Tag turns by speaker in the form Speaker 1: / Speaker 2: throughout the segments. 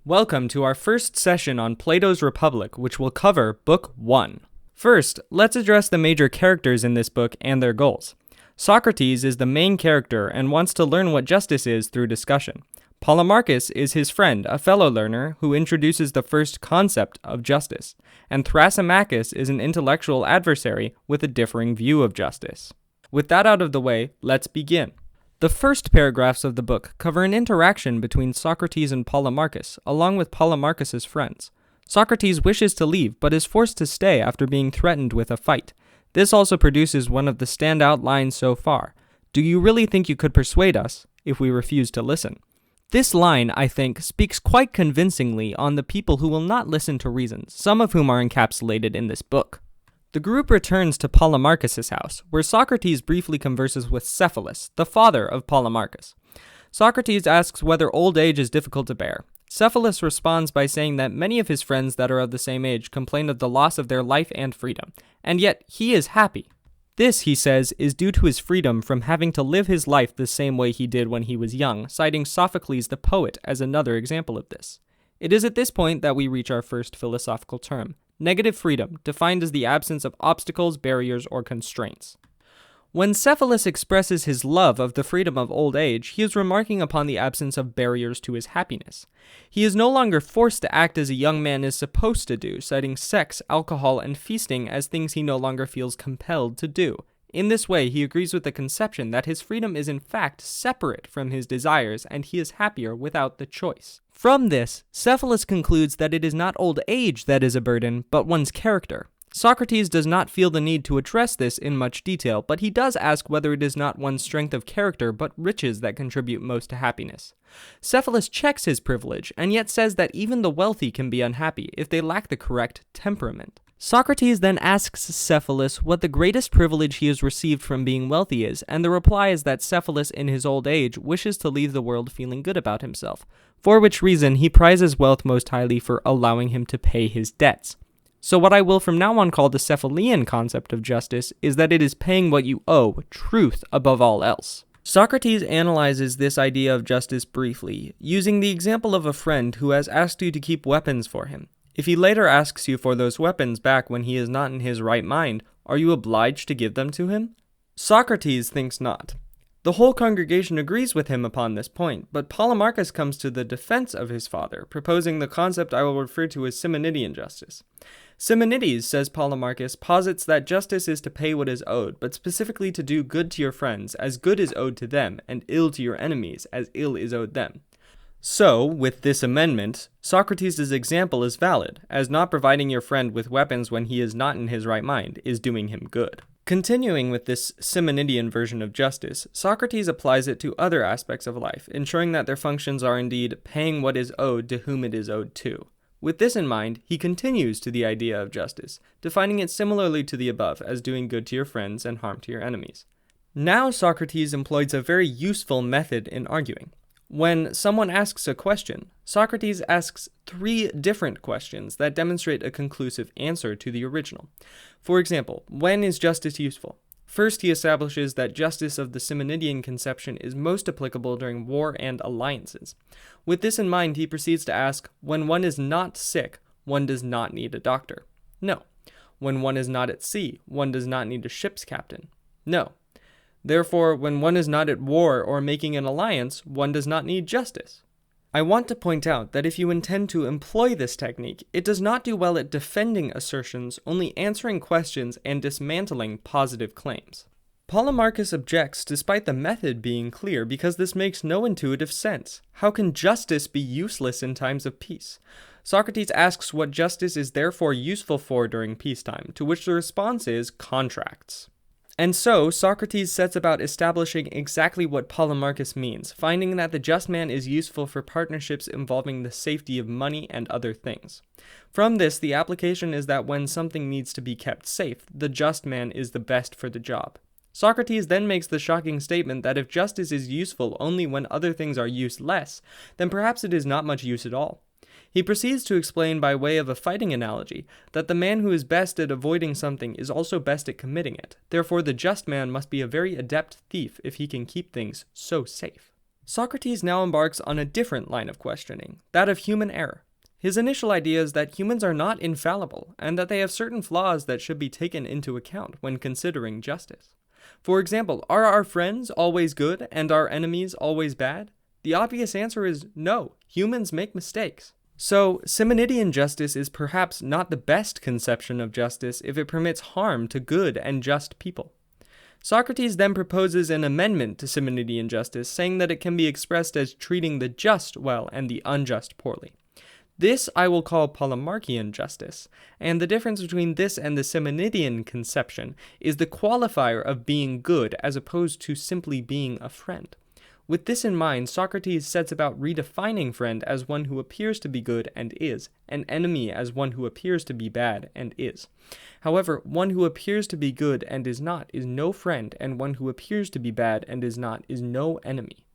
Speaker 1: Welcome to our first session on Plato's Republic, which will cover Book 1. First, let's address the major characters in this book and their goals. Socrates is the main character and wants to learn what justice is through discussion. Polemarchus is his friend, a fellow learner, who introduces the first concept of justice. And Thrasymachus is an intellectual adversary with a differing view of justice. With that out of the way, let's begin. The first paragraphs of the book cover an interaction between Socrates and Polemarchus, along with Polemarchus's friends. Socrates wishes to leave, but is forced to stay after being threatened with a fight. This also produces one of the standout lines so far. Do you really think you could persuade us if we refuse to listen? This line, I think, speaks quite convincingly on the people who will not listen to reasons, some of whom are encapsulated in this book. The group returns to Polemarchus's house, where Socrates briefly converses with Cephalus, the father of Polemarchus. Socrates asks whether old age is difficult to bear. Cephalus responds by saying that many of his friends that are of the same age complain of the loss of their life and freedom, and yet he is happy. This, he says, is due to his freedom from having to live his life the same way he did when he was young, citing Sophocles the poet as another example of this. It is at this point that we reach our first philosophical term. Negative freedom, defined as the absence of obstacles, barriers, or constraints. When Cephalus expresses his love of the freedom of old age, he is remarking upon the absence of barriers to his happiness. He is no longer forced to act as a young man is supposed to do, citing sex, alcohol, and feasting as things he no longer feels compelled to do. In this way, he agrees with the conception that his freedom is in fact separate from his desires, and he is happier without the choice. From this, Cephalus concludes that it is not old age that is a burden, but one's character. Socrates does not feel the need to address this in much detail, but he does ask whether it is not one's strength of character but riches that contribute most to happiness. Cephalus checks his privilege, and yet says that even the wealthy can be unhappy if they lack the correct temperament. Socrates then asks Cephalus what the greatest privilege he has received from being wealthy is, and the reply is that Cephalus in his old age wishes to leave the world feeling good about himself, for which reason he prizes wealth most highly for allowing him to pay his debts. So what I will from now on call the Cephalian concept of justice is that it is paying what you owe, truth above all else. Socrates analyzes this idea of justice briefly, using the example of a friend who has asked you to keep weapons for him. If he later asks you for those weapons back when he is not in his right mind, are you obliged to give them to him? Socrates thinks not. The whole congregation agrees with him upon this point, but Polemarchus comes to the defense of his father, proposing the concept I will refer to as Simonidian justice. Simonides, says Polemarchus, posits that justice is to pay what is owed, but specifically to do good to your friends as good is owed to them, and ill to your enemies as ill is owed them. So, with this amendment, Socrates' example is valid, as not providing your friend with weapons when he is not in his right mind is doing him good. Continuing with this Simonidian version of justice, Socrates applies it to other aspects of life, ensuring that their functions are indeed paying what is owed to whom it is owed to. With this in mind, he continues to the idea of justice, defining it similarly to the above as doing good to your friends and harm to your enemies. Now Socrates employs a very useful method in arguing. When someone asks a question, Socrates asks 3 different questions that demonstrate a conclusive answer to the original. For example, when is justice useful? First, he establishes that justice of the Simonidian conception is most applicable during war and alliances. With this in mind, he proceeds to ask, when one is not sick, one does not need a doctor. No. When one is not at sea, one does not need a ship's captain. No. Therefore, when one is not at war or making an alliance, one does not need justice. I want to point out that if you intend to employ this technique, it does not do well at defending assertions, only answering questions and dismantling positive claims. Polemarchus objects despite the method being clear because this makes no intuitive sense. How can justice be useless in times of peace? Socrates asks what justice is therefore useful for during peacetime, to which the response is contracts. And so, Socrates sets about establishing exactly what Polemarchus means, finding that the just man is useful for partnerships involving the safety of money and other things. From this, the application is that when something needs to be kept safe, the just man is the best for the job. Socrates then makes the shocking statement that if justice is useful only when other things are useless, then perhaps it is not much use at all. He proceeds to explain by way of a fighting analogy that the man who is best at avoiding something is also best at committing it. Therefore, the just man must be a very adept thief if he can keep things so safe. Socrates now embarks on a different line of questioning, that of human error. His initial idea is that humans are not infallible, and that they have certain flaws that should be taken into account when considering justice. For example, are our friends always good and our enemies always bad? The obvious answer is no, humans make mistakes. So, Simonidian justice is perhaps not the best conception of justice if it permits harm to good and just people. Socrates then proposes an amendment to Simonidian justice, saying that it can be expressed as treating the just well and the unjust poorly. This I will call Polemarchian justice, and the difference between this and the Simonidian conception is the qualifier of being good as opposed to simply being a friend. With this in mind, Socrates sets about redefining friend as one who appears to be good and is, and enemy as one who appears to be bad and is. However, one who appears to be good and is not is no friend, and one who appears to be bad and is not is no enemy.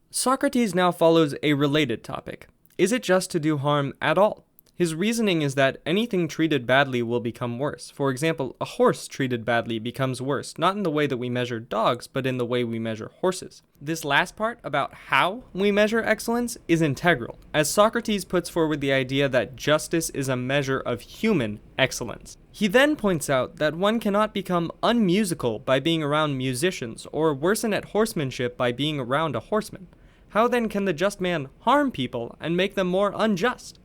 Speaker 1: Socrates now follows a related topic. Is it just to do harm at all? His reasoning is that anything treated badly will become worse. For example, a horse treated badly becomes worse, not in the way that we measure dogs, but in the way we measure horses. This last part, about how we measure excellence, is integral, as Socrates puts forward the idea that justice is a measure of human excellence. He then points out that one cannot become unmusical by being around musicians, or worsen at horsemanship by being around a horseman. How then can the just man harm people and make them more unjust?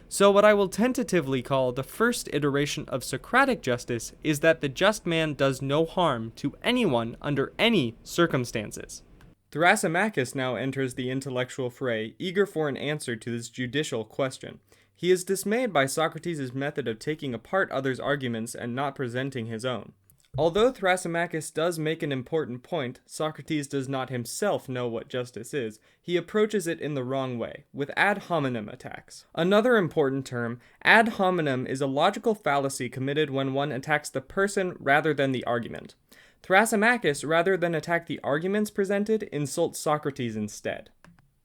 Speaker 1: So what I will tentatively call the first iteration of Socratic justice is that the just man does no harm to anyone under any circumstances. Thrasymachus now enters the intellectual fray, eager for an answer to this judicial question. He is dismayed by Socrates' method of taking apart others' arguments and not presenting his own. Although Thrasymachus does make an important point, Socrates does not himself know what justice is. He approaches it in the wrong way, with ad hominem attacks. Another important term, ad hominem, is a logical fallacy committed when one attacks the person rather than the argument. Thrasymachus, rather than attack the arguments presented, insults Socrates instead.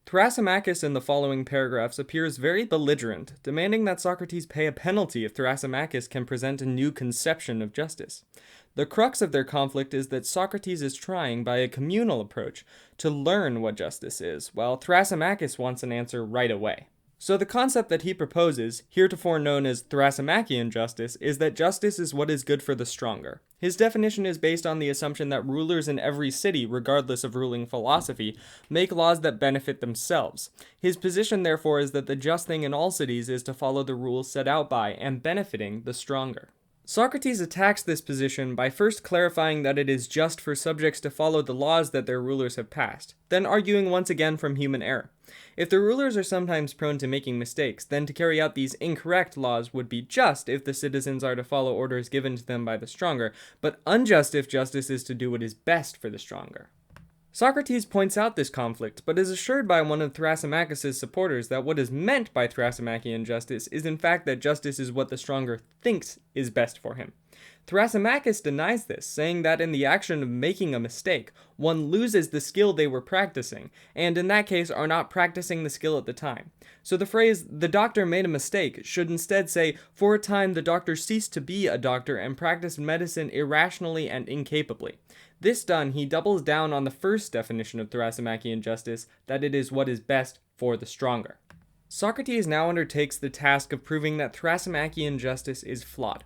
Speaker 1: Thrasymachus in the following paragraphs appears very belligerent, demanding that Socrates pay a penalty if Thrasymachus can present a new conception of justice. The crux of their conflict is that Socrates is trying, by a communal approach, to learn what justice is, while Thrasymachus wants an answer right away. So the concept that he proposes, heretofore known as Thrasymachian justice, is that justice is what is good for the stronger. His definition is based on the assumption that rulers in every city, regardless of ruling philosophy, make laws that benefit themselves. His position, therefore, is that the just thing in all cities is to follow the rules set out by and benefiting the stronger. Socrates attacks this position by first clarifying that it is just for subjects to follow the laws that their rulers have passed, then arguing once again from human error. If the rulers are sometimes prone to making mistakes, then to carry out these incorrect laws would be just if the citizens are to follow orders given to them by the stronger, but unjust if justice is to do what is best for the stronger. Socrates points out this conflict, but is assured by one of Thrasymachus' supporters that what is meant by Thrasymachian justice is in fact that justice is what the stronger thinks is best for him. Thrasymachus denies this, saying that in the action of making a mistake, one loses the skill they were practicing, and in that case are not practicing the skill at the time. So the phrase, "the doctor made a mistake," should instead say, "for a time the doctor ceased to be a doctor and practiced medicine irrationally and incapably." This done, he doubles down on the first definition of Thrasymachian justice, that it is what is best for the stronger. Socrates now undertakes the task of proving that Thrasymachian justice is flawed.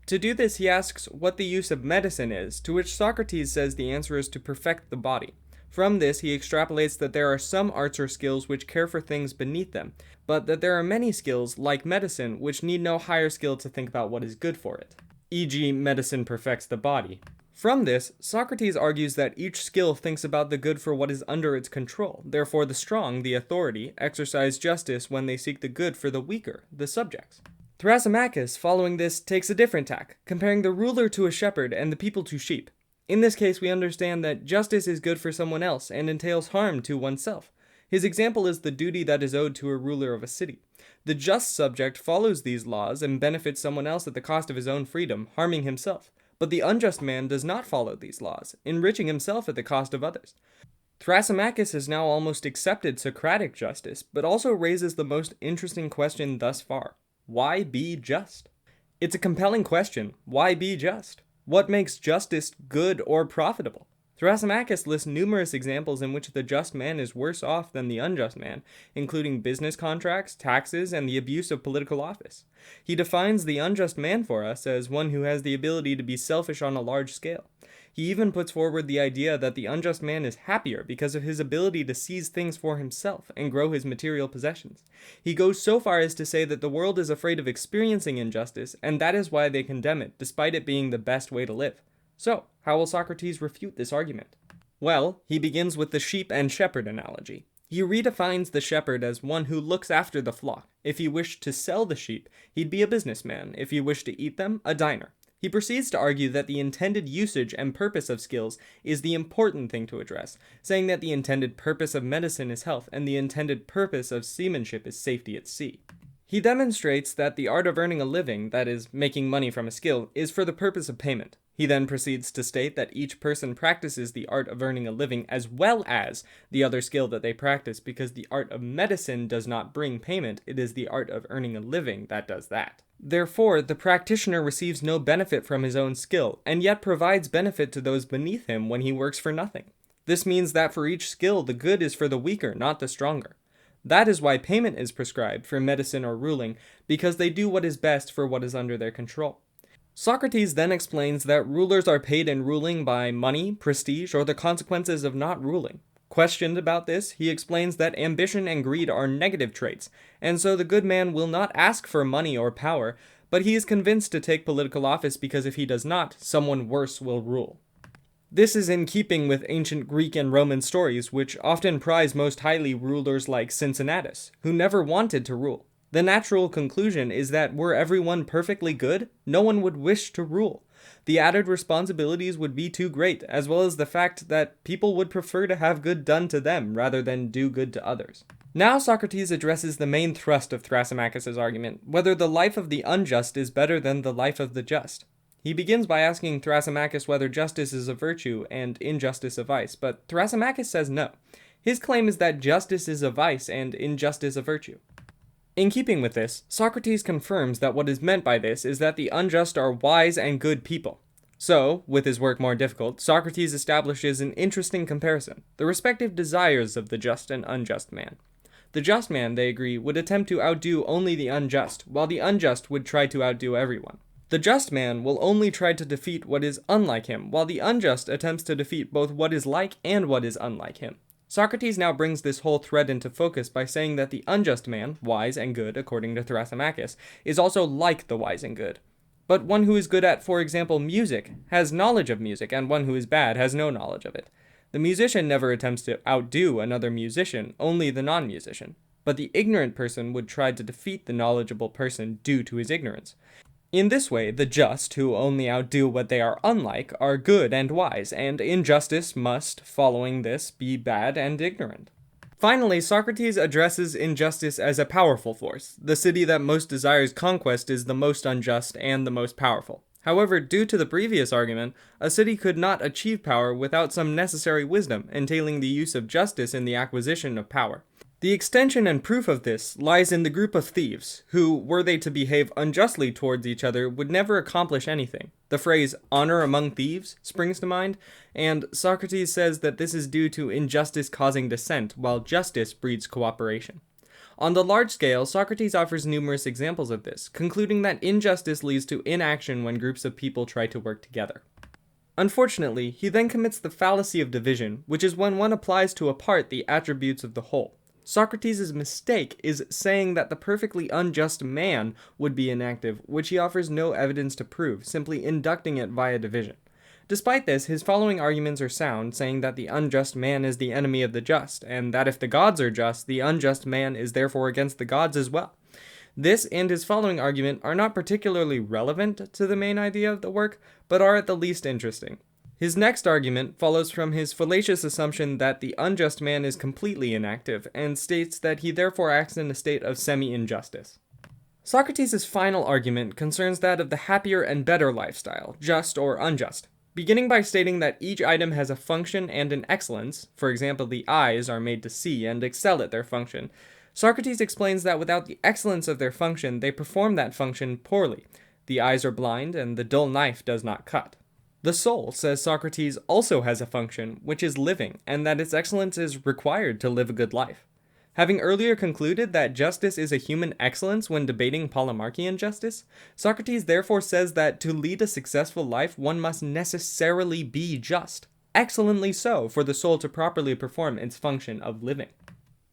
Speaker 1: To do this, he asks what the use of medicine is, to which Socrates says the answer is to perfect the body. From this, he extrapolates that there are some arts or skills which care for things beneath them, but that there are many skills, like medicine, which need no higher skill to think about what is good for it. E.g., medicine perfects the body. From this, Socrates argues that each skill thinks about the good for what is under its control. Therefore, the strong, the authority, exercise justice when they seek the good for the weaker, the subjects. Thrasymachus, following this, takes a different tack, comparing the ruler to a shepherd and the people to sheep. In this case, we understand that justice is good for someone else and entails harm to oneself. His example is the duty that is owed to a ruler of a city. The just subject follows these laws and benefits someone else at the cost of his own freedom, harming himself. But the unjust man does not follow these laws, enriching himself at the cost of others. Thrasymachus has now almost accepted Socratic justice, but also raises the most interesting question thus far. Why be just? It's a compelling question. Why be just? What makes justice good or profitable? Thrasymachus lists numerous examples in which the just man is worse off than the unjust man, including business contracts, taxes, and the abuse of political office. He defines the unjust man for us as one who has the ability to be selfish on a large scale. He even puts forward the idea that the unjust man is happier because of his ability to seize things for himself and grow his material possessions. He goes so far as to say that the world is afraid of experiencing injustice, and that is why they condemn it, despite it being the best way to live. So, how will Socrates refute this argument? Well, he begins with the sheep and shepherd analogy. He redefines the shepherd as one who looks after the flock. If he wished to sell the sheep, he'd be a businessman. If he wished to eat them, a diner. He proceeds to argue that the intended usage and purpose of skills is the important thing to address, saying that the intended purpose of medicine is health, and the intended purpose of seamanship is safety at sea. He demonstrates that the art of earning a living, that is, making money from a skill, is for the purpose of payment. He then proceeds to state that each person practices the art of earning a living as well as the other skill that they practice, because the art of medicine does not bring payment, it is the art of earning a living that does that. Therefore, the practitioner receives no benefit from his own skill, and yet provides benefit to those beneath him when he works for nothing. This means that for each skill, the good is for the weaker, not the stronger. That is why payment is prescribed for medicine or ruling, because they do what is best for what is under their control. Socrates then explains that rulers are paid in ruling by money, prestige, or the consequences of not ruling. Questioned about this, he explains that ambition and greed are negative traits, and so the good man will not ask for money or power, but he is convinced to take political office because if he does not, someone worse will rule. This is in keeping with ancient Greek and Roman stories, which often prize most highly rulers like Cincinnatus, who never wanted to rule. The natural conclusion is that were everyone perfectly good, no one would wish to rule. The added responsibilities would be too great, as well as the fact that people would prefer to have good done to them rather than do good to others. Now Socrates addresses the main thrust of Thrasymachus' argument, whether the life of the unjust is better than the life of the just. He begins by asking Thrasymachus whether justice is a virtue and injustice a vice, but Thrasymachus says no. His claim is that justice is a vice and injustice a virtue. In keeping with this, Socrates confirms that what is meant by this is that the unjust are wise and good people. So, with his work more difficult, Socrates establishes an interesting comparison, the respective desires of the just and unjust man. The just man, they agree, would attempt to outdo only the unjust, while the unjust would try to outdo everyone. The just man will only try to defeat what is unlike him, while the unjust attempts to defeat both what is like and what is unlike him. Socrates now brings this whole thread into focus by saying that the unjust man, wise and good according to Thrasymachus, is also like the wise and good. But one who is good at, for example, music, has knowledge of music, and one who is bad has no knowledge of it. The musician never attempts to outdo another musician, only the non-musician. But the ignorant person would try to defeat the knowledgeable person due to his ignorance. In this way, the just, who only outdo what they are unlike, are good and wise, and injustice must, following this, be bad and ignorant. Finally, Socrates addresses injustice as a powerful force. The city that most desires conquest is the most unjust and the most powerful. However, due to the previous argument, a city could not achieve power without some necessary wisdom, entailing the use of justice in the acquisition of power. The extension and proof of this lies in the group of thieves, who, were they to behave unjustly towards each other, would never accomplish anything. The phrase, honor among thieves, springs to mind, and Socrates says that this is due to injustice causing dissent, while justice breeds cooperation. On the large scale, Socrates offers numerous examples of this, concluding that injustice leads to inaction when groups of people try to work together. Unfortunately, he then commits the fallacy of division, which is when one applies to a part the attributes of the whole. Socrates' mistake is saying that the perfectly unjust man would be inactive, which he offers no evidence to prove, simply inducting it via division. Despite this, his following arguments are sound, saying that the unjust man is the enemy of the just, and that if the gods are just, the unjust man is therefore against the gods as well. This and his following argument are not particularly relevant to the main idea of the work, but are at the least interesting. His next argument follows from his fallacious assumption that the unjust man is completely inactive, and states that he therefore acts in a state of semi-injustice. Socrates' final argument concerns that of the happier and better lifestyle, just or unjust, beginning by stating that each item has a function and an excellence. For example, the eyes are made to see and excel at their function. Socrates explains that without the excellence of their function, they perform that function poorly. The eyes are blind, and the dull knife does not cut. The soul, says Socrates, also has a function, which is living, and that its excellence is required to live a good life. Having earlier concluded that justice is a human excellence when debating Polemarchian justice, Socrates therefore says that to lead a successful life one must necessarily be just. Excellently so, for the soul to properly perform its function of living.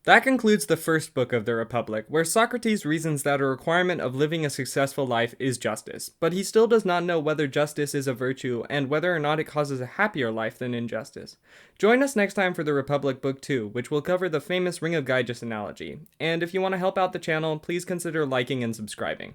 Speaker 1: That concludes the first book of the Republic, where Socrates reasons that a requirement of living a successful life is justice, but he still does not know whether justice is a virtue and whether or not it causes a happier life than injustice. Join us next time for the Republic Book 2, which will cover the famous Ring of Gyges analogy, and if you want to help out the channel, please consider liking and subscribing.